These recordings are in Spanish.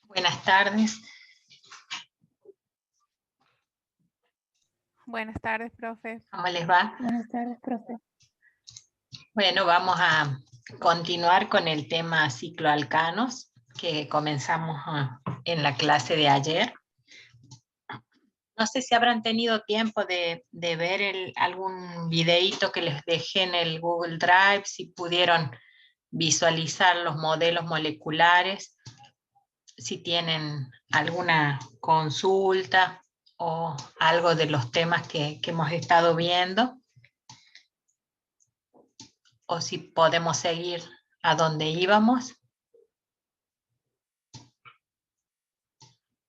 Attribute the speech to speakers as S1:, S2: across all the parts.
S1: Buenas tardes.
S2: Buenas tardes, profe.
S1: ¿Cómo les va?
S3: Buenas tardes, profe.
S1: Bueno, vamos a continuar con el tema cicloalcanos que comenzamos en la clase de ayer. No sé si habrán tenido tiempo de ver algún videíto que les dejé en el Google Drive, si pudieron visualizar los modelos moleculares, si tienen alguna consulta o algo de los temas que hemos estado viendo, o si podemos seguir a donde íbamos.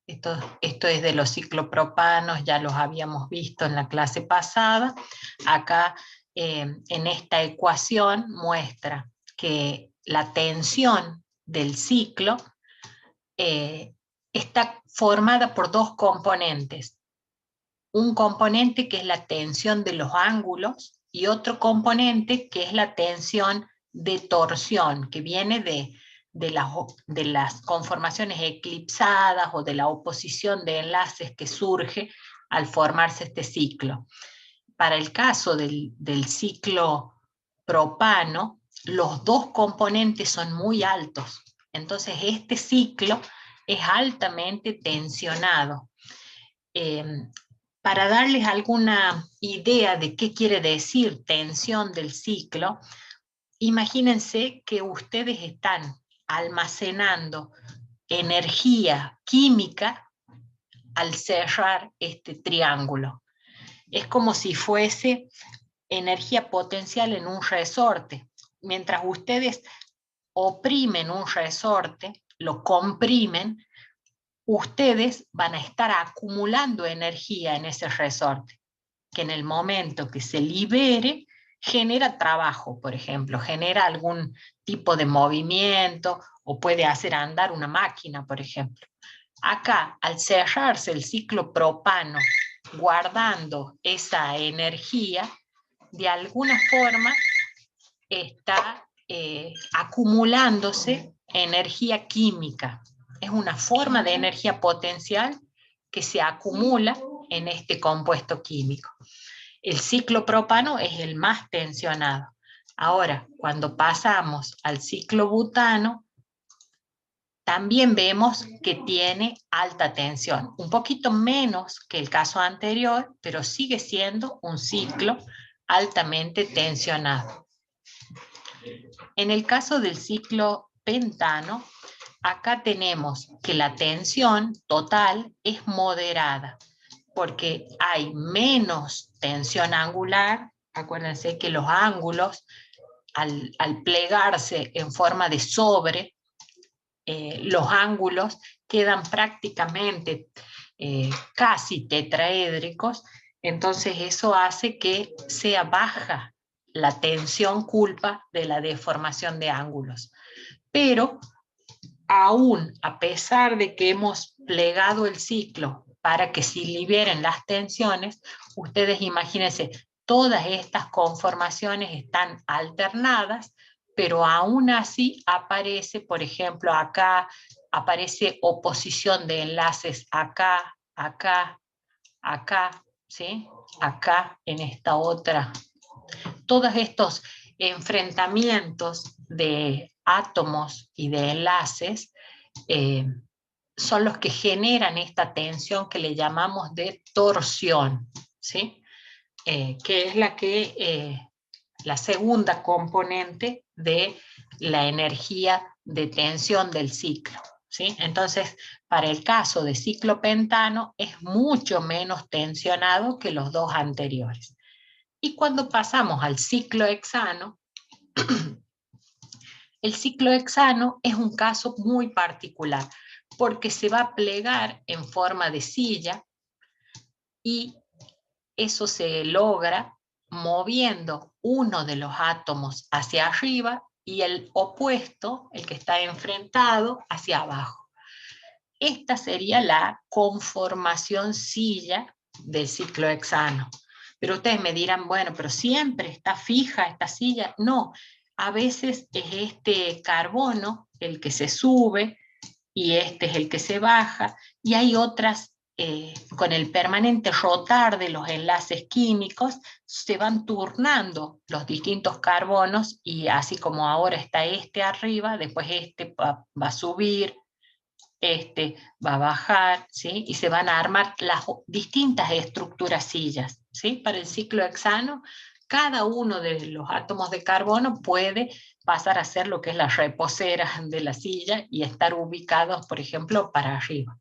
S1: Esto es de los ciclopropanos, ya los habíamos visto en la clase pasada. Acá en esta ecuación muestra que la tensión del ciclo está formada por dos componentes. Un componente que es la tensión de los ángulos y otro componente que es la tensión de torsión, que viene de las conformaciones eclipsadas o de la oposición de enlaces que surge al formarse este ciclo. Para el caso del ciclo propano, los dos componentes son muy altos. Entonces este ciclo es altamente tensionado. Para darles alguna idea de qué quiere decir tensión del ciclo, imagínense que ustedes están almacenando energía química al cerrar este triángulo. Es como si fuese energía potencial en un resorte. Mientras ustedes oprimen un resorte, lo comprimen, ustedes van a estar acumulando energía en ese resorte, que en el momento que se libere, genera trabajo, por ejemplo, genera algún tipo de movimiento o puede hacer andar una máquina, por ejemplo. Acá, al cerrarse el ciclo propano, guardando esa energía, de alguna forma está acumulándose energía química. Es una forma de energía potencial que se acumula en este compuesto químico. El ciclo propano es el más tensionado. Ahora, cuando pasamos al ciclo butano, también vemos que tiene alta tensión, un poquito menos que el caso anterior, pero sigue siendo un ciclo altamente tensionado. En el caso del ciclo pentano, acá tenemos que la tensión total es moderada, porque hay menos tensión angular. Acuérdense que los ángulos, al plegarse en forma de sobre, los ángulos quedan prácticamente casi tetraédricos, entonces eso hace que sea baja la tensión culpa de la deformación de ángulos. Pero aún a pesar de que hemos plegado el ciclo para que se liberen las tensiones, ustedes imagínense, todas estas conformaciones están alternadas, pero aún así aparece, por ejemplo, acá aparece oposición de enlaces acá, acá, acá, ¿sí? Acá en esta otra. Todos estos enfrentamientos de átomos y de enlaces son los que generan esta tensión que le llamamos de torsión, ¿sí? Que es la segunda componente de la energía de tensión del ciclo, ¿sí? Entonces, para el caso de ciclo pentano es mucho menos tensionado que los dos anteriores. Y cuando pasamos al ciclo hexano, el ciclo hexano es un caso muy particular, porque se va a plegar en forma de silla y eso se logra moviendo uno de los átomos hacia arriba y el opuesto, el que está enfrentado, hacia abajo. Esta sería la conformación silla del ciclo hexano. Pero ustedes me dirán, bueno, pero siempre está fija esta silla. No, a veces es este carbono el que se sube y este es el que se baja, y hay otras, con el permanente rotar de los enlaces químicos, se van turnando los distintos carbonos, y así como ahora está este arriba, después este va a subir, este va a bajar, ¿sí? Y se van a armar las distintas estructuras sillas, ¿sí? Para el ciclo hexano, cada uno de los átomos de carbono puede pasar a ser lo que es la reposera de la silla y estar ubicados, por ejemplo, para arriba.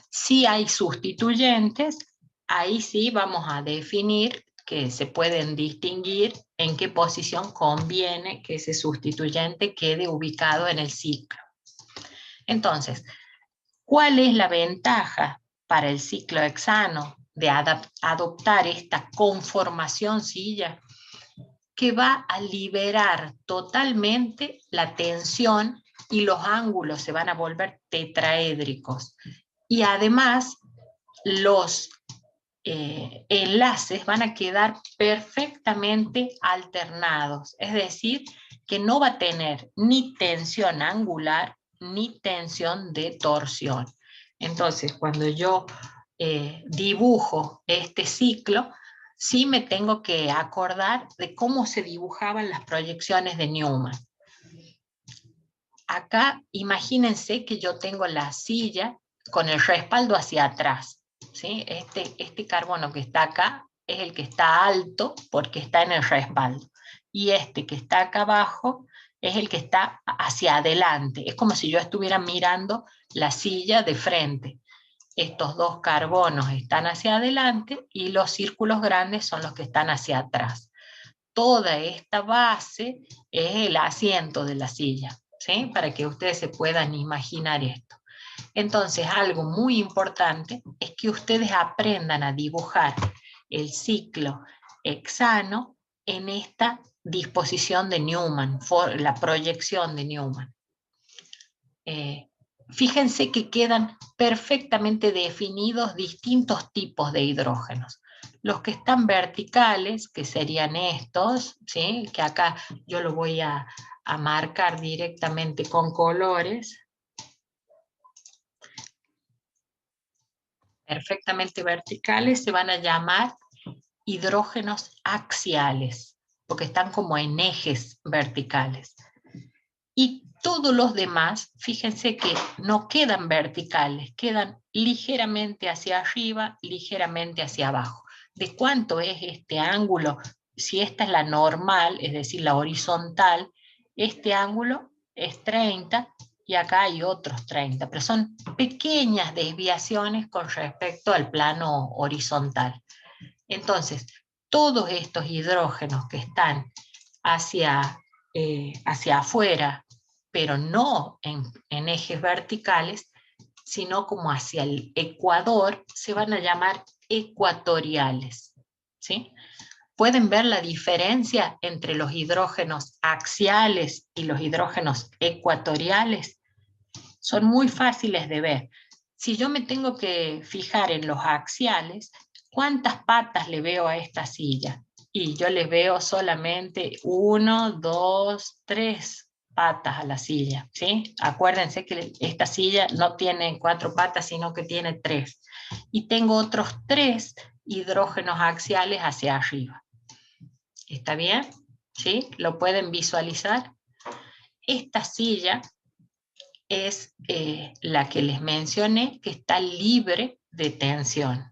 S1: Si hay sustituyentes, ahí sí vamos a definir que se pueden distinguir en qué posición conviene que ese sustituyente quede ubicado en el ciclo. Entonces, ¿cuál es la ventaja para el ciclo hexano de adoptar esta conformación silla? Que va a liberar totalmente la tensión y los ángulos se van a volver tetraédricos. Y además, los enlaces van a quedar perfectamente alternados, es decir, que no va a tener ni tensión angular ni tensión de torsión. Entonces, cuando yo dibujo este ciclo, sí me tengo que acordar de cómo se dibujaban las proyecciones de Newman. Acá, imagínense que yo tengo la silla con el respaldo hacia atrás, ¿sí? Este carbono que está acá es el que está alto porque está en el respaldo. Y este que está acá abajo es el que está hacia adelante. Es como si yo estuviera mirando la silla de frente. Estos dos carbonos están hacia adelante y los círculos grandes son los que están hacia atrás. Toda esta base es el asiento de la silla, ¿sí? Para que ustedes se puedan imaginar esto. Entonces, algo muy importante es que ustedes aprendan a dibujar el ciclo hexano en esta disposición de Newman, la proyección de Newman. Fíjense que quedan perfectamente definidos distintos tipos de hidrógenos. Los que están verticales, que serían estos, ¿sí? Que acá yo lo voy a marcar directamente con colores. Perfectamente verticales se van a llamar hidrógenos axiales, porque están como en ejes verticales. Y todos los demás, fíjense que no quedan verticales, quedan ligeramente hacia arriba, ligeramente hacia abajo. ¿De cuánto es este ángulo? Si esta es la normal, es decir, la horizontal, este ángulo es 30 y acá hay otros 30, pero son pequeñas desviaciones con respecto al plano horizontal. Entonces, todos estos hidrógenos que están hacia afuera, pero no en ejes verticales, sino como hacia el ecuador, se van a llamar ecuatoriales, ¿sí? ¿Pueden ver la diferencia entre los hidrógenos axiales y los hidrógenos ecuatoriales? Son muy fáciles de ver. Si yo me tengo que fijar en los axiales, ¿cuántas patas le veo a esta silla? Y yo le veo solamente 1, 2, 3 patas a la silla, ¿sí? Acuérdense que esta silla no tiene 4 patas, sino que tiene 3. Y tengo otros 3 hidrógenos axiales hacia arriba. ¿Está bien? ¿Sí? ¿Lo pueden visualizar? Esta silla es la que les mencioné, que está libre de tensión.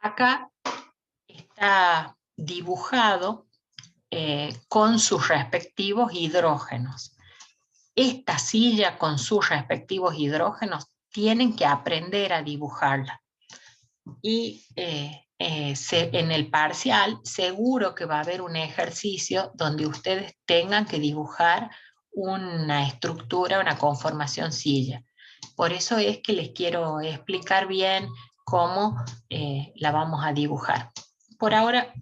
S1: Acá está dibujado con sus respectivos hidrógenos. Esta silla con sus respectivos hidrógenos tienen que aprender a dibujarla. Y en el parcial seguro que va a haber un ejercicio donde ustedes tengan que dibujar una estructura, una conformación silla. Por eso es que les quiero explicar bien cómo la vamos a dibujar. Por ahora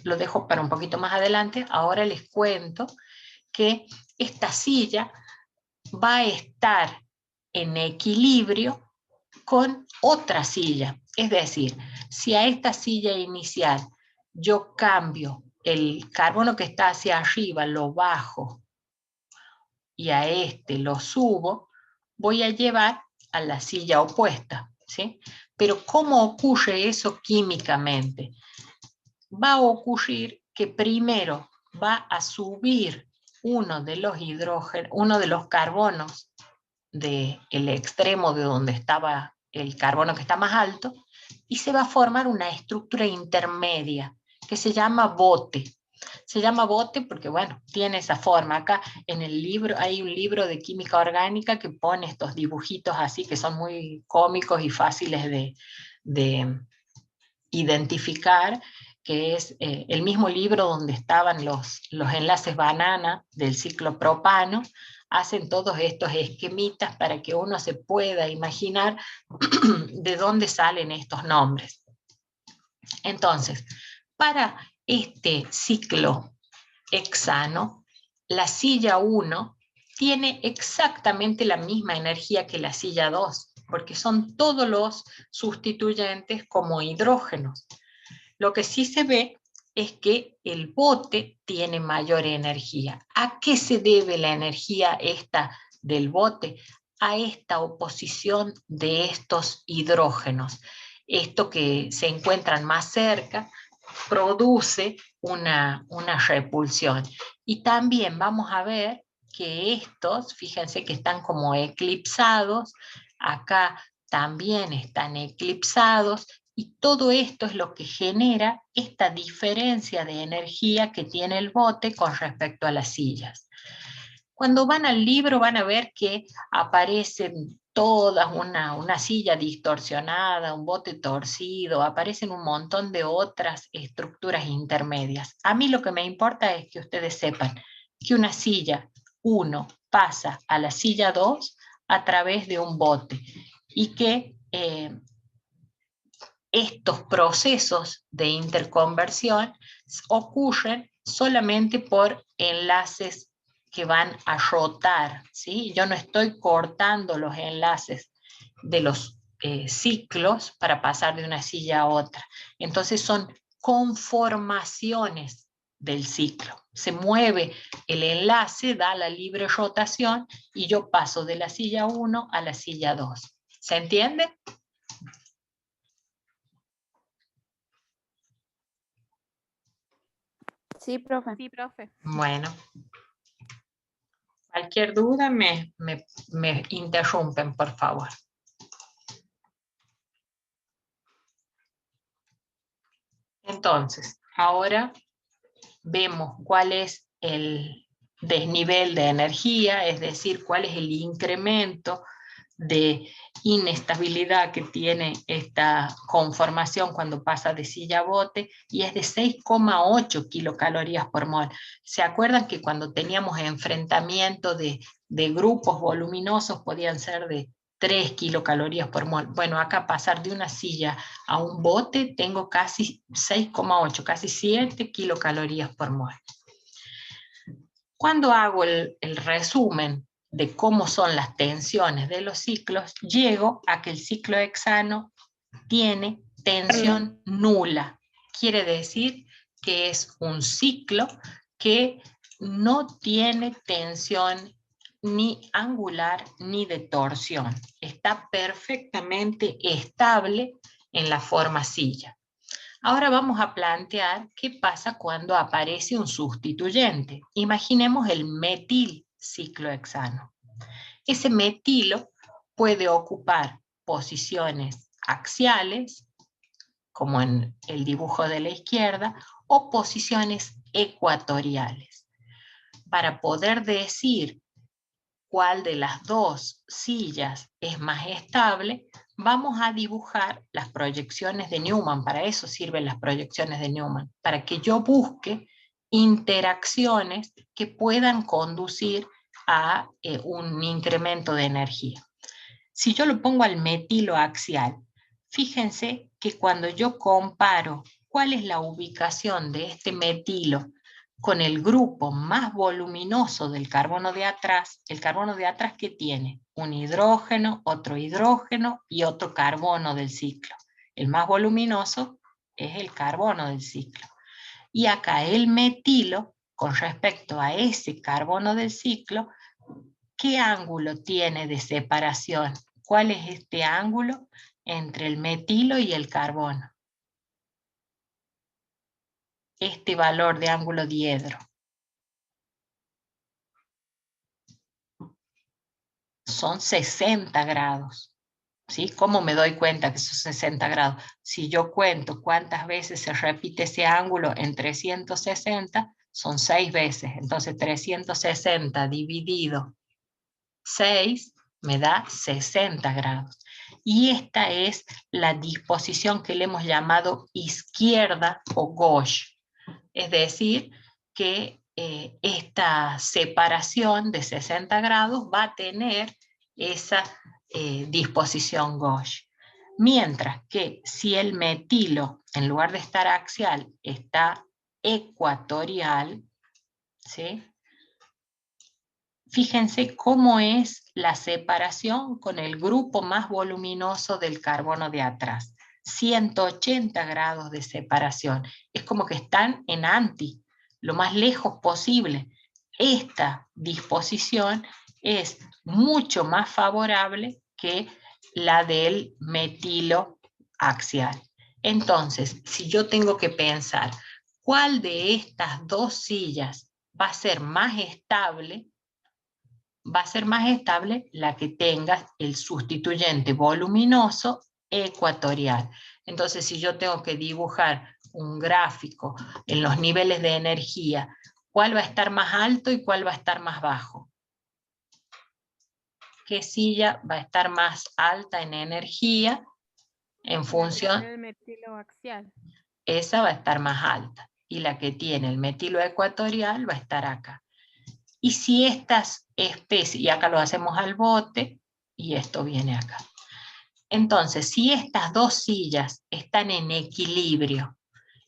S1: lo dejo para un poquito más adelante. Ahora les cuento que esta silla va a estar en equilibrio con otra silla. Es decir, si a esta silla inicial yo cambio el carbono que está hacia arriba lo bajo y a este lo subo, voy a llevar a la silla opuesta, ¿sí? Pero ¿cómo ocurre eso químicamente? Va a ocurrir que primero va a subir uno de los carbonos del extremo de donde estaba el carbono que está más alto, y se va a formar una estructura intermedia que se llama bote. Se llama bote porque, bueno, tiene esa forma. Acá en el libro, hay un libro de química orgánica que pone estos dibujitos así, que son muy cómicos y fáciles de identificar, que es el mismo libro donde estaban los enlaces banana del ciclo propano. Hacen todos estos esquemitas para que uno se pueda imaginar de dónde salen estos nombres. Entonces, para este ciclo hexano, la silla 1 tiene exactamente la misma energía que la silla 2, porque son todos los sustituyentes como hidrógenos. Lo que sí se ve es que el bote tiene mayor energía. ¿A qué se debe la energía esta del bote? A esta oposición de estos hidrógenos. Esto que se encuentran más cerca produce una repulsión. Y también vamos a ver que estos, fíjense que están como eclipsados, acá también están eclipsados, y todo esto es lo que genera esta diferencia de energía que tiene el bote con respecto a las sillas. Cuando van al libro van a ver que aparecen todas, una silla distorsionada, un bote torcido, aparecen un montón de otras estructuras intermedias. A mí lo que me importa es que ustedes sepan que una silla 1 pasa a la silla 2 a través de un bote y que estos procesos de interconversión ocurren solamente por enlaces que van a rotar, ¿sí? Yo no estoy cortando los enlaces de los ciclos para pasar de una silla a otra. Entonces son conformaciones del ciclo. Se mueve el enlace, da la libre rotación y yo paso de la silla 1 a la silla 2. ¿Se entiende?
S2: Sí, profe.
S3: Sí, profe.
S1: Bueno. Cualquier duda me interrumpen, por favor. Entonces, ahora vemos cuál es el desnivel de energía, es decir, cuál es el incremento de inestabilidad que tiene esta conformación cuando pasa de silla a bote, y es de 6,8 kilocalorías por mol. ¿Se acuerdan que cuando teníamos enfrentamiento de grupos voluminosos podían ser de 3 kilocalorías por mol? Bueno, acá pasar de una silla a un bote tengo casi 6,8, casi 7 kilocalorías por mol. Cuando hago el resumen de cómo son las tensiones de los ciclos, llego a que el ciclo hexano tiene tensión nula. Quiere decir que es un ciclo que no tiene tensión ni angular ni de torsión. Está perfectamente estable en la forma silla. Ahora vamos a plantear qué pasa cuando aparece un sustituyente. Imaginemos el metil ciclohexano. Ese metilo puede ocupar posiciones axiales, como en el dibujo de la izquierda, o posiciones ecuatoriales. Para poder decir cuál de las dos sillas es más estable, vamos a dibujar las proyecciones de Newman. Para eso sirven las proyecciones de Newman, para que yo busque interacciones que puedan conducir a un incremento de energía. Si yo lo pongo al metilo axial, fíjense que cuando yo comparo cuál es la ubicación de este metilo con el grupo más voluminoso del carbono de atrás, el carbono de atrás que tiene un hidrógeno, otro hidrógeno y otro carbono del ciclo. El más voluminoso es el carbono del ciclo. Y acá el metilo, con respecto a ese carbono del ciclo, ¿qué ángulo tiene de separación? ¿Cuál es este ángulo entre el metilo y el carbono? Este valor de ángulo diedro. Son 60 grados. ¿Sí? ¿Cómo me doy cuenta que son 60 grados? Si yo cuento cuántas veces se repite ese ángulo en 360, son 6 veces. Entonces 360 dividido 6 me da 60 grados. Y esta es la disposición que le hemos llamado izquierda o gauche. Es decir, que esta separación de 60 grados va a tener esa disposición gauche. Mientras que si el metilo, en lugar de estar axial, está ecuatorial, ¿sí? Fíjense cómo es la separación con el grupo más voluminoso del carbono de atrás. 180 grados de separación. Es como que están en anti, lo más lejos posible. Esta disposición es mucho más favorable que la del metilo axial. Entonces, si yo tengo que pensar cuál de estas dos sillas va a ser más estable, va a ser más estable la que tenga el sustituyente voluminoso ecuatorial. Entonces, si yo tengo que dibujar un gráfico en los niveles de energía, ¿cuál va a estar más alto y cuál va a estar más bajo? ¿Qué silla va a estar más alta en energía en función?
S2: El metilo axial.
S1: Esa va a estar más alta. Y la que tiene el metilo ecuatorial va a estar acá. Y si estas especies, y acá lo hacemos al bote, y esto viene acá. Entonces, si estas dos sillas están en equilibrio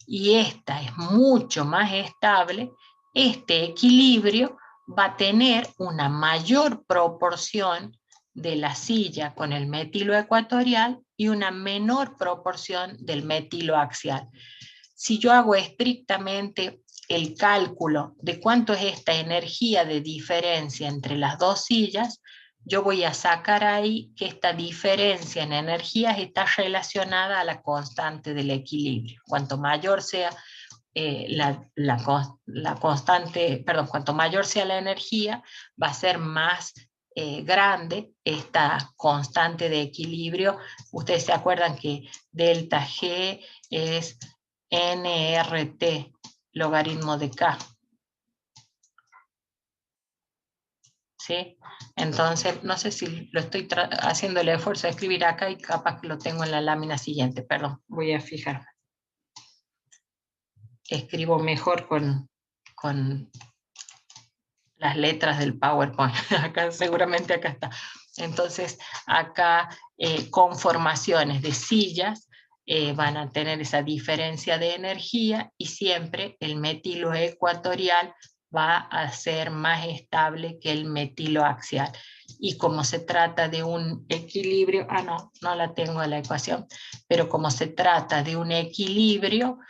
S1: y esta es mucho más estable, este equilibrio va a tener una mayor proporción de la silla con el metilo ecuatorial y una menor proporción del metilo axial. Si yo hago estrictamente el cálculo de cuánto es esta energía de diferencia entre las dos sillas, yo voy a sacar ahí que esta diferencia en energías está relacionada a la constante del equilibrio. Cuanto mayor sea la constante, perdón, cuanto mayor sea la energía, va a ser más grande esta constante de equilibrio. Ustedes se acuerdan que delta G es nRT, logaritmo de K. ¿Sí? Entonces, no sé si lo estoy haciendo el esfuerzo de escribir acá y capaz que lo tengo en la lámina siguiente. Perdón, voy a fijarme. Escribo mejor con las letras del PowerPoint. Acá, seguramente acá está. Entonces, acá conformaciones de sillas van a tener esa diferencia de energía y siempre el metilo ecuatorial va a ser más estable que el metilo axial. Y como se trata de un equilibrio, no la tengo en la ecuación, pero como se trata de un equilibrio,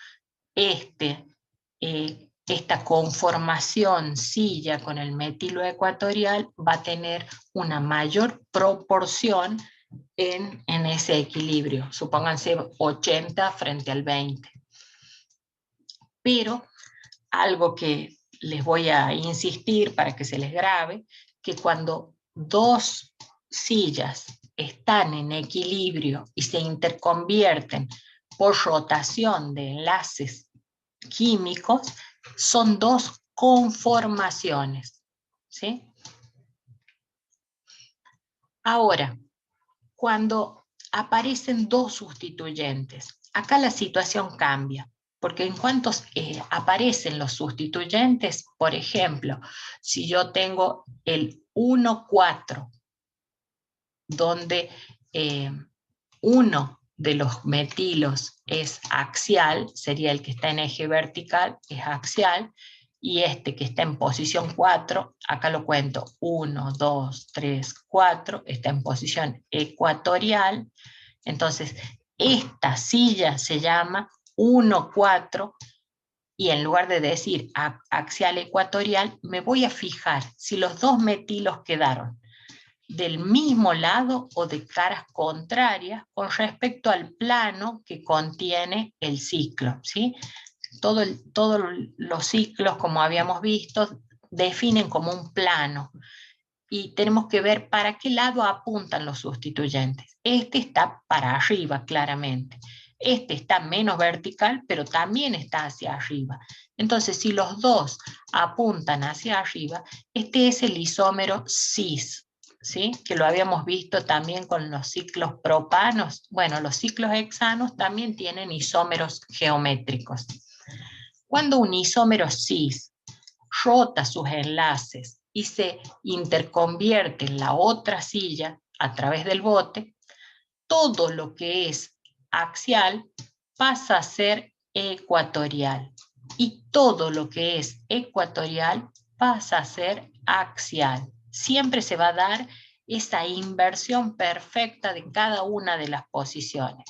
S1: esta conformación silla con el metilo ecuatorial va a tener una mayor proporción en ese equilibrio. Supónganse 80 frente al 20. Pero algo que les voy a insistir para que se les grabe, que cuando dos sillas están en equilibrio y se interconvierten por rotación de enlaces químicos, son dos conformaciones, ¿sí? Ahora, cuando aparecen dos sustituyentes, acá la situación cambia, porque en cuanto aparecen los sustituyentes, por ejemplo, si yo tengo el 1,4, donde uno de los metilos es axial, sería el que está en eje vertical, es axial, y este que está en posición 4, acá lo cuento, 1, 2, 3, 4, está en posición ecuatorial. Entonces, esta silla se llama 1,4 Y en lugar de decir axial ecuatorial, me voy a fijar si los dos metilos quedaron del mismo lado o de caras contrarias con respecto al plano que contiene el ciclo, ¿sí? Todos los ciclos, como habíamos visto, definen como un plano y tenemos que ver para qué lado apuntan los sustituyentes. Este está para arriba, claramente. Este está menos vertical, pero también está hacia arriba. Entonces, si los dos apuntan hacia arriba, este es el isómero cis, ¿sí? Que lo habíamos visto también con los ciclos propanos. Bueno, los ciclos hexanos también tienen isómeros geométricos. Cuando un isómero cis rota sus enlaces y se interconvierte en la otra silla a través del bote, todo lo que es axial pasa a ser ecuatorial y todo lo que es ecuatorial pasa a ser axial. Siempre se va a dar esa inversión perfecta de cada una de las posiciones.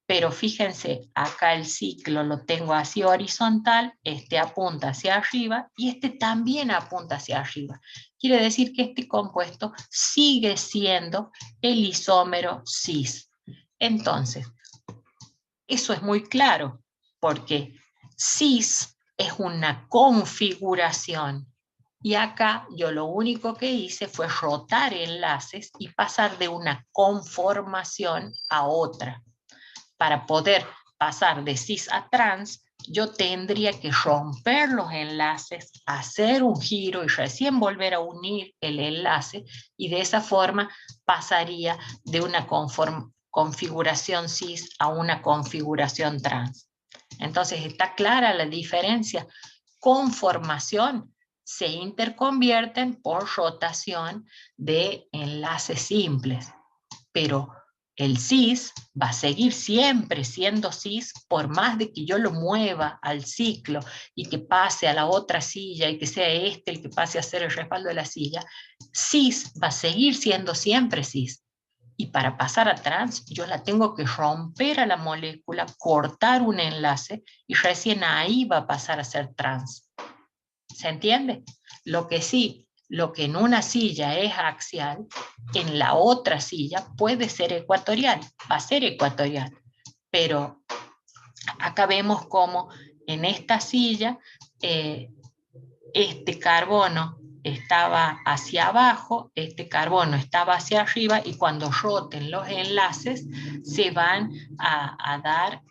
S1: Pero fíjense, acá el ciclo lo tengo así horizontal, este apunta hacia arriba y este también apunta hacia arriba. Quiere decir que este compuesto sigue siendo el isómero cis. Entonces, eso es muy claro, porque cis es una configuración. Y acá yo lo único que hice fue rotar enlaces y pasar de una conformación a otra. Para poder pasar de cis a trans, yo tendría que romper los enlaces, hacer un giro y recién volver a unir el enlace, y de esa forma pasaría de una configuración cis a una configuración trans. Entonces, ¿está clara la diferencia? Conformación se interconvierten por rotación de enlaces simples, pero el cis va a seguir siempre siendo cis por más de que yo lo mueva al ciclo y que pase a la otra silla y que sea este el que pase a ser el respaldo de la silla. Cis va a seguir siendo siempre cis. Y para pasar a trans, yo la tengo que romper a la molécula, cortar un enlace y recién ahí va a pasar a ser trans. ¿Se entiende? Lo que en una silla es axial, en la otra silla puede ser ecuatorial, va a ser ecuatorial. Pero acá vemos cómo en esta silla este carbono estaba hacia abajo, este carbono estaba hacia arriba, y cuando roten los enlaces se van a dar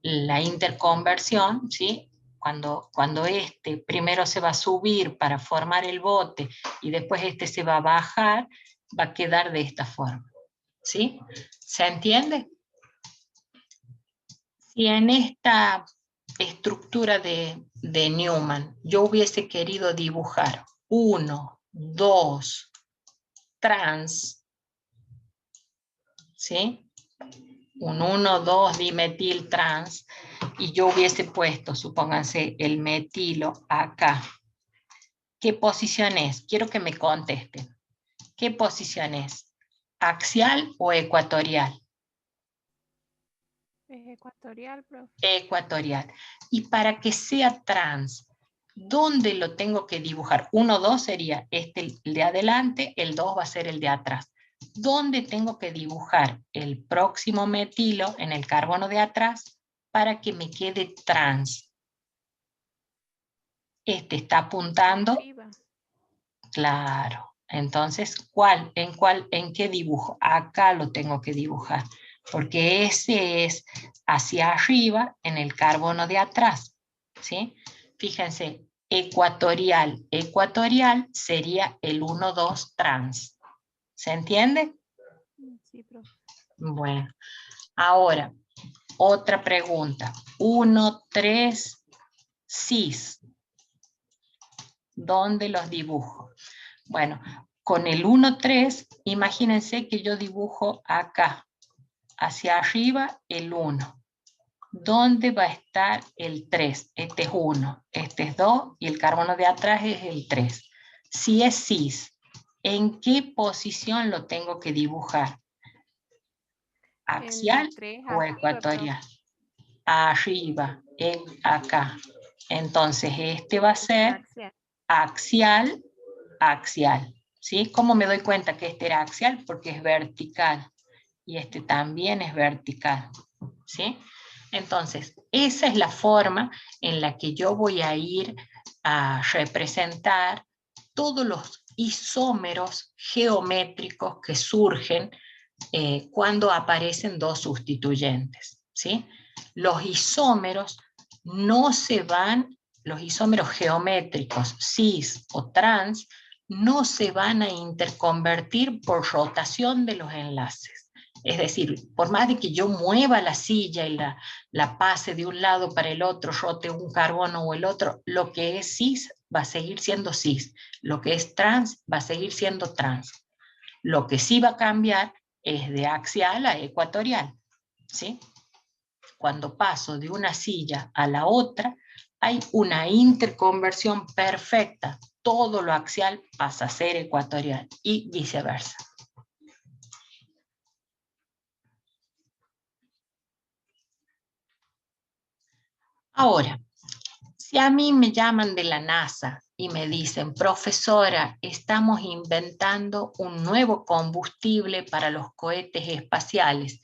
S1: la interconversión, ¿sí? Cuando este primero se va a subir para formar el bote y después este se va a bajar, va a quedar de esta forma, ¿sí? ¿Se entiende? Si en esta estructura de Newman yo hubiese querido dibujar 1, 2, trans, ¿sí? Un 1, 2 dimetil trans, y yo hubiese puesto, supónganse, el metilo acá. ¿Qué posición es? Quiero que me contesten. ¿Qué posición es? ¿Axial o ecuatorial?
S2: Es ecuatorial, profe.
S1: Ecuatorial. Y para que sea trans, ¿dónde lo tengo que dibujar? 1, 2 sería este el de adelante, el 2 va a ser el de atrás. ¿Dónde tengo que dibujar el próximo metilo en el carbono de atrás para que me quede trans? Este está apuntando.
S2: Arriba.
S1: Claro. Entonces, ¿en qué dibujo? Acá lo tengo que dibujar, porque ese es hacia arriba en el carbono de atrás, ¿sí? Fíjense, ecuatorial sería el 1, 2 trans. ¿Se entiende?
S2: Sí, profe.
S1: Bueno, ahora, otra pregunta. 1, 3, cis. ¿Dónde los dibujo? Bueno, con el 1, 3, imagínense que yo dibujo acá, hacia arriba el 1. ¿Dónde va a estar el 3? Este es 1, este es 2 y el carbono de atrás es el 3. Si es cis, ¿en qué posición lo tengo que dibujar? ¿Axial
S2: El 3
S1: o
S2: arriba, profe.
S1: ecuatorial? Arriba, acá. Entonces este va a ser
S2: Axial.
S1: axial, axial. ¿Sí? ¿Cómo me doy cuenta que este era axial? Porque es vertical. Y este también es vertical. ¿Sí? Entonces, esa es la forma en la que yo voy a ir a representar todos los isómeros geométricos que surgen cuando aparecen dos sustituyentes. ¿Sí? Los isómeros no se van, los isómeros geométricos cis o trans, no se van a interconvertir por rotación de los enlaces. Es decir, por más de que yo mueva la silla y la pase de un lado para el otro, rote un carbono o el otro, lo que es cis va a seguir siendo cis, lo que es trans va a seguir siendo trans. Lo que sí va a cambiar es de axial a ecuatorial, ¿sí? Cuando paso de una silla a la otra, hay una interconversión perfecta. Todo lo axial pasa a ser ecuatorial y viceversa. Ahora, si a mí me llaman de la NASA y me dicen, profesora, estamos inventando un nuevo combustible para los cohetes espaciales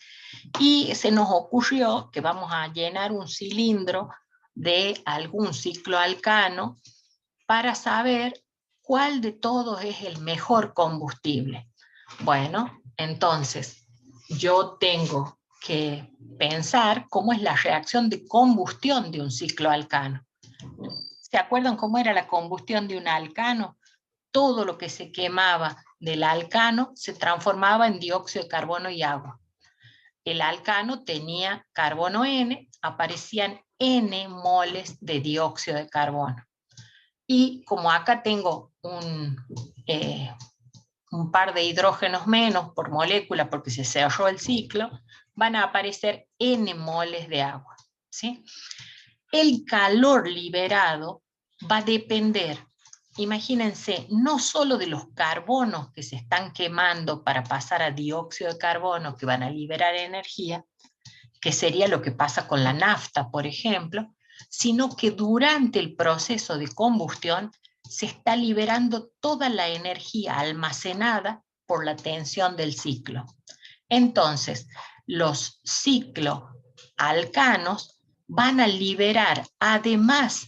S1: y se nos ocurrió que vamos a llenar un cilindro de algún cicloalcano para saber cuál de todos es el mejor combustible. Bueno, entonces yo tengo que pensar cómo es la reacción de combustión de un cicloalcano. ¿Se acuerdan cómo era la combustión de un alcano? Todo lo que se quemaba del alcano se transformaba en dióxido de carbono y agua. El alcano tenía carbono N, aparecían N moles de dióxido de carbono. Y como acá tengo un par de hidrógenos menos por molécula porque se cerró el ciclo, van a aparecer N moles de agua. ¿Sí? El calor liberado va a depender, imagínense, no solo de los carbonos que se están quemando para pasar a dióxido de carbono, que van a liberar energía, que sería lo que pasa con la nafta, por ejemplo, sino que durante el proceso de combustión se está liberando toda la energía almacenada por la tensión del ciclo. Entonces, los cicloalcanos van a liberar además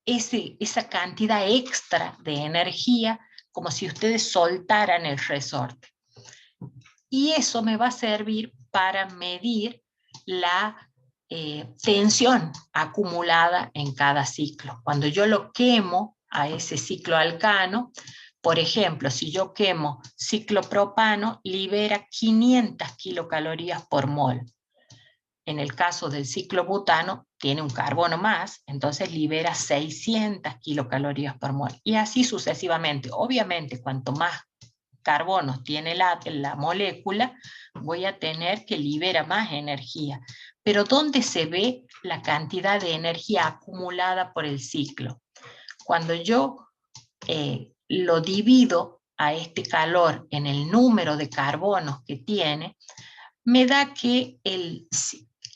S1: esa cantidad extra de energía como si ustedes soltaran el resorte. Y eso me va a servir para medir la tensión acumulada en cada ciclo. Cuando yo lo quemo a ese cicloalcano, por ejemplo, si yo quemo ciclopropano, libera 500 kilocalorías por mol. En el caso del ciclobutano, tiene un carbono más, entonces libera 600 kilocalorías por mol. Y así sucesivamente. Obviamente, cuanto más carbonos tiene la molécula, voy a tener que libera más energía. Pero ¿dónde se ve la cantidad de energía acumulada por el ciclo? Cuando yo lo divido a este calor en el número de carbonos que tiene, me da que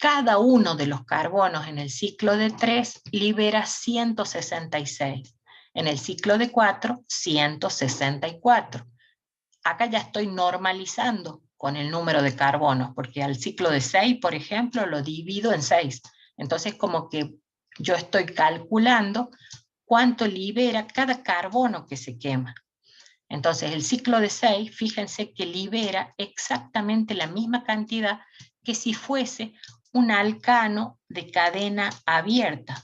S1: cada uno de los carbonos en el ciclo de 3 libera 166. En el ciclo de 4, 164. Acá ya estoy normalizando con el número de carbonos, porque al ciclo de 6, por ejemplo, lo divido en 6. Entonces, como que yo estoy calculando cuánto libera cada carbono que se quema. Entonces, el ciclo de 6, fíjense que libera exactamente la misma cantidad que si fuese un alcano de cadena abierta.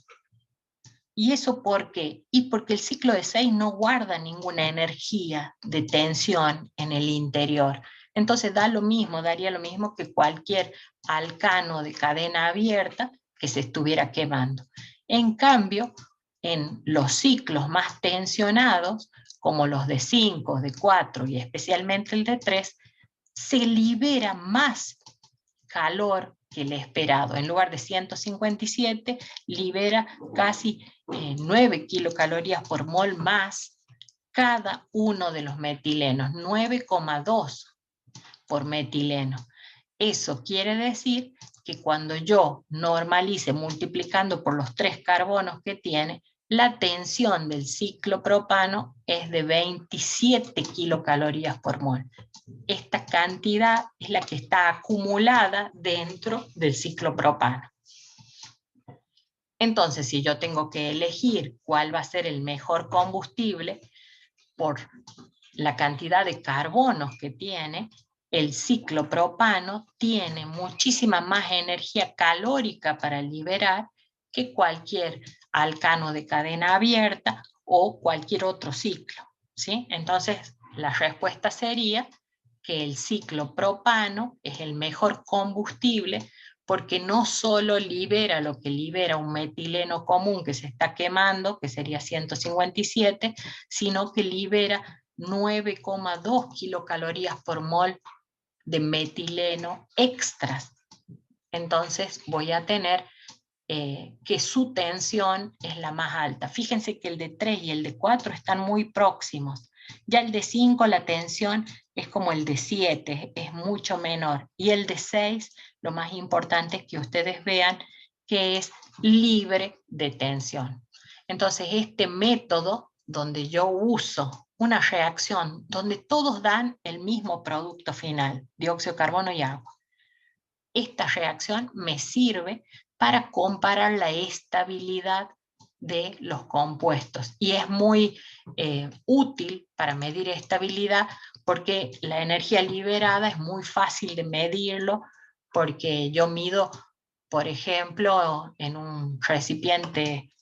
S1: ¿Y eso por qué? Y porque el ciclo de 6 no guarda ninguna energía de tensión en el interior. Entonces daría lo mismo que cualquier alcano de cadena abierta que se estuviera quemando. En cambio, en los ciclos más tensionados, como los de 5, de 4 y especialmente el de 3, se libera más calor que el esperado. En lugar de 157, libera casi 9 kilocalorías por mol más cada uno de los metilenos, 9,2 por metileno. Eso quiere decir que cuando yo normalice multiplicando por los 3 carbonos que tiene, la tensión del ciclopropano es de 27 kilocalorías por mol. Esta cantidad es la que está acumulada dentro del ciclopropano. Entonces, si yo tengo que elegir cuál va a ser el mejor combustible por la cantidad de carbonos que tiene, el ciclopropano tiene muchísima más energía calórica para liberar que cualquier alcano de cadena abierta o cualquier otro ciclo, ¿sí? Entonces, la respuesta sería que el ciclopropano es el mejor combustible porque no solo libera lo que libera un metileno común que se está quemando, que sería 157, sino que libera 9,2 kilocalorías por mol de metileno extras. Entonces voy a tener que su tensión es la más alta. Fíjense que el de 3 y el de 4 están muy próximos. Ya el de 5 la tensión es como el de 7, es mucho menor. Y el de 6, lo más importante es que ustedes vean que es libre de tensión. Entonces este método donde yo uso una reacción donde todos dan el mismo producto final, dióxido de carbono y agua. Esta reacción me sirve para comparar la estabilidad de los compuestos y es muy útil para medir estabilidad porque la energía liberada es muy fácil de medirlo porque yo mido, por ejemplo, en un recipiente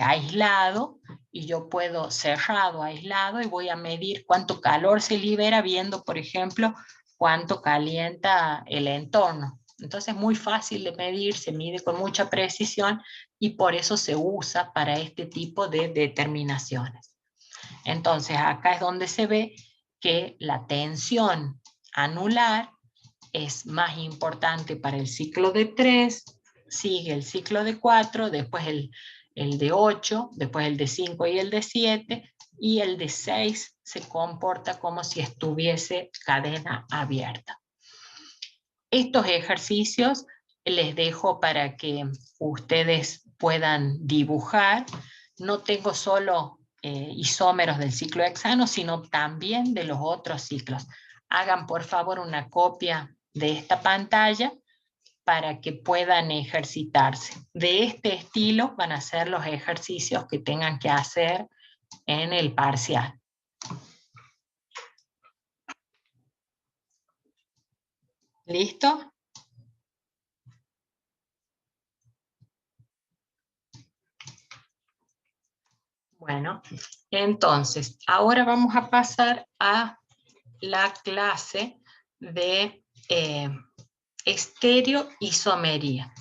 S1: aislado y yo puedo cerrado, aislado y voy a medir cuánto calor se libera viendo, por ejemplo, cuánto calienta el entorno. Entonces es muy fácil de medir, se mide con mucha precisión y por eso se usa para este tipo de determinaciones. Entonces acá es donde se ve que la tensión anular es más importante para el ciclo de 3, sigue el ciclo de 4, después el de 8, después el de 5 y el de 7, y el de 6 se comporta como si estuviese cadena abierta. Estos ejercicios les dejo para que ustedes puedan dibujar. No tengo solo isómeros del ciclo hexano, sino también de los otros ciclos. Hagan por favor una copia de esta pantalla para que puedan ejercitarse. De este estilo van a ser los ejercicios que tengan que hacer en el parcial. ¿Listo? Bueno, entonces, ahora vamos a pasar a la clase de estereoisomería.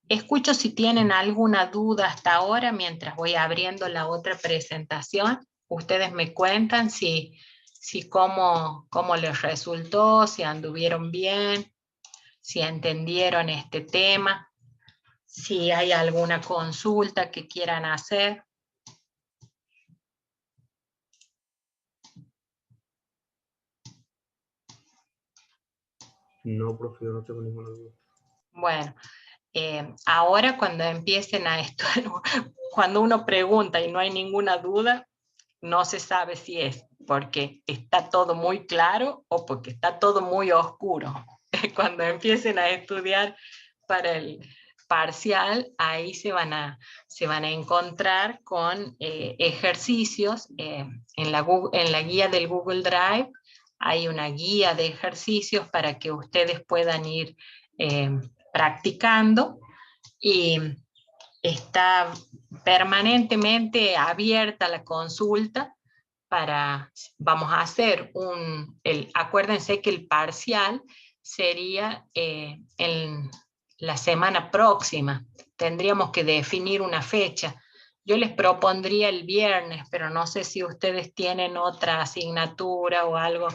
S1: Escucho si tienen alguna duda hasta ahora mientras voy abriendo la otra presentación. Ustedes me cuentan si cómo les resultó, si anduvieron bien, si entendieron este tema, si hay alguna consulta que quieran hacer.
S3: No, profe, yo no tengo ninguna duda.
S1: Bueno, ahora cuando empiecen a esto, cuando uno pregunta y no hay ninguna duda, no se sabe si es porque está todo muy claro o porque está todo muy oscuro. Cuando empiecen a estudiar para el parcial, ahí se van a encontrar con ejercicios. En la guía del Google Drive hay una guía de ejercicios para que ustedes puedan ir practicando y está permanentemente abierta la consulta vamos a hacer acuérdense que el parcial sería en la semana próxima, tendríamos que definir una fecha. Yo les propondría el viernes, pero no sé si ustedes tienen otra asignatura o algo.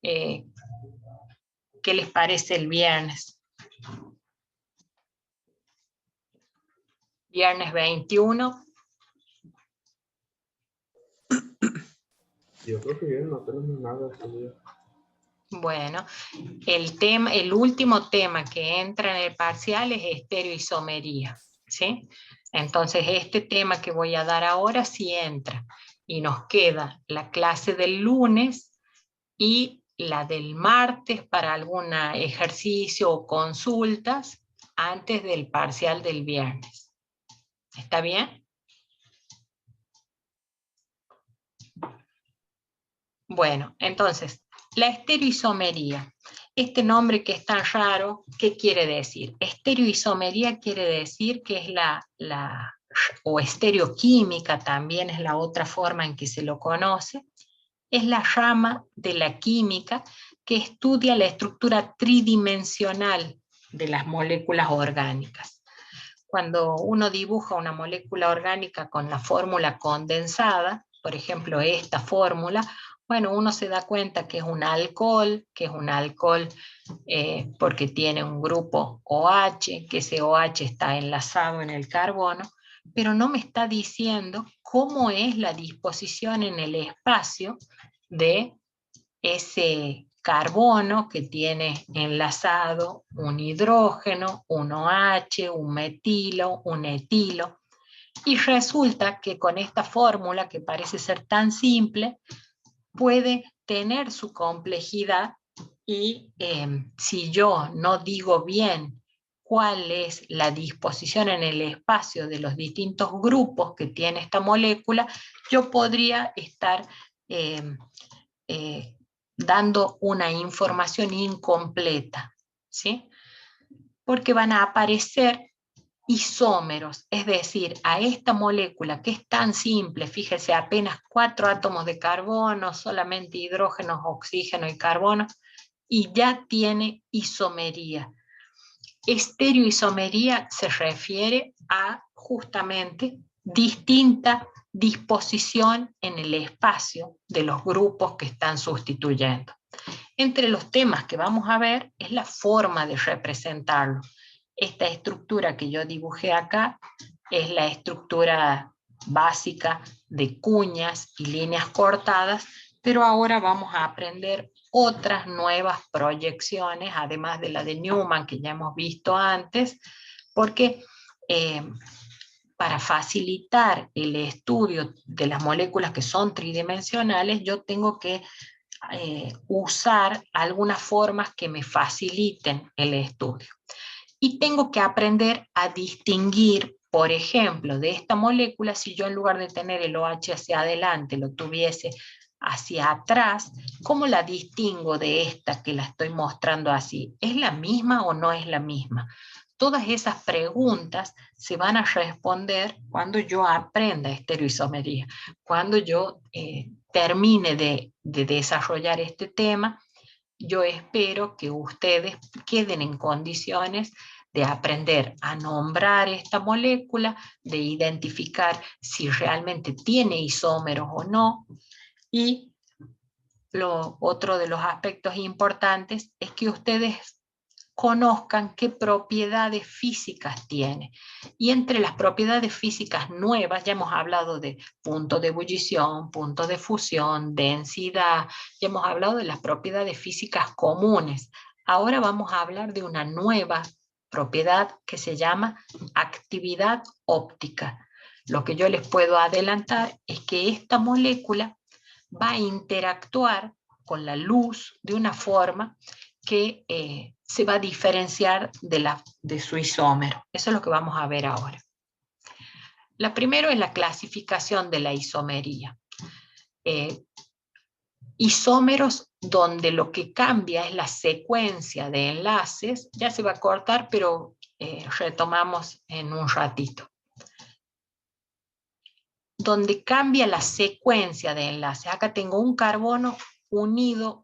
S1: ¿Qué les parece el viernes? Viernes 21.
S3: Yo creo que bien, no tenemos nada este día.
S1: Bueno, el último tema que entra en el parcial es estereoisomería, ¿sí? Entonces este tema que voy a dar ahora sí entra, y nos queda la clase del lunes y la del martes para algún ejercicio o consultas antes del parcial del viernes. ¿Está bien? Bueno, entonces, la estereoisomería. Este nombre que es tan raro, ¿qué quiere decir? Estereoisomería quiere decir que es o estereoquímica también es la otra forma en que se lo conoce, es la rama de la química que estudia la estructura tridimensional de las moléculas orgánicas. Cuando uno dibuja una molécula orgánica con la fórmula condensada, por ejemplo esta fórmula, bueno, uno se da cuenta que es un alcohol porque tiene un grupo OH, que ese OH está enlazado en el carbono, pero no me está diciendo cómo es la disposición en el espacio de ese carbono que tiene enlazado un hidrógeno, un OH, un metilo, un etilo. Y resulta que con esta fórmula, que parece ser tan simple, puede tener su complejidad y si yo no digo bien cuál es la disposición en el espacio de los distintos grupos que tiene esta molécula, yo podría estar dando una información incompleta, ¿sí? Porque van a aparecer isómeros, es decir, a esta molécula que es tan simple, fíjese, apenas 4 átomos de carbono, solamente hidrógeno, oxígeno y carbono, y ya tiene isomería. Estereoisomería se refiere a justamente distinta disposición en el espacio de los grupos que están sustituyendo. Entre los temas que vamos a ver es la forma de representarlo. Esta estructura que yo dibujé acá es la estructura básica de cuñas y líneas cortadas, pero ahora vamos a aprender otras nuevas proyecciones, además de la de Newman que ya hemos visto antes, porque para facilitar el estudio de las moléculas que son tridimensionales, yo tengo que usar algunas formas que me faciliten el estudio. Y tengo que aprender a distinguir, por ejemplo, de esta molécula, si yo en lugar de tener el OH hacia adelante lo tuviese hacia atrás, ¿cómo la distingo de esta que la estoy mostrando así? ¿Es la misma o no es la misma? Todas esas preguntas se van a responder cuando yo aprenda estereoisomería, cuando yo termine de desarrollar este tema. Yo espero que ustedes queden en condiciones de aprender a nombrar esta molécula, de identificar si realmente tiene isómeros o no. Y otro de los aspectos importantes es que ustedes conozcan qué propiedades físicas tiene. Y entre las propiedades físicas nuevas, ya hemos hablado de punto de ebullición, punto de fusión, densidad, ya hemos hablado de las propiedades físicas comunes. Ahora vamos a hablar de una nueva propiedad que se llama actividad óptica. Lo que yo les puedo adelantar es que esta molécula va a interactuar con la luz de una forma que se va a diferenciar de su isómero. Eso es lo que vamos a ver ahora. La primera es la clasificación de la isomería. Isómeros donde lo que cambia es la secuencia de enlaces. Ya se va a cortar, pero retomamos en un ratito. Donde cambia la secuencia de enlaces. Acá tengo un carbono unido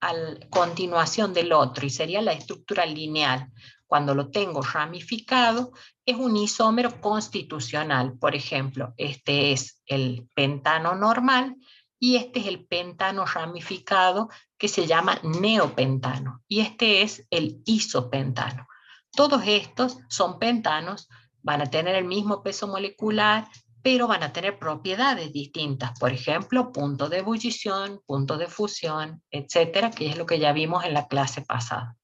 S1: a continuación del otro, y sería la estructura lineal. Cuando lo tengo ramificado, es un isómero constitucional. Por ejemplo, este es el pentano normal, y este es el pentano ramificado, que se llama neopentano, y este es el isopentano. Todos estos son pentanos, van a tener el mismo peso molecular, pero van a tener propiedades distintas, por ejemplo, punto de ebullición, punto de fusión, etcétera, que es lo que ya vimos en la clase pasada.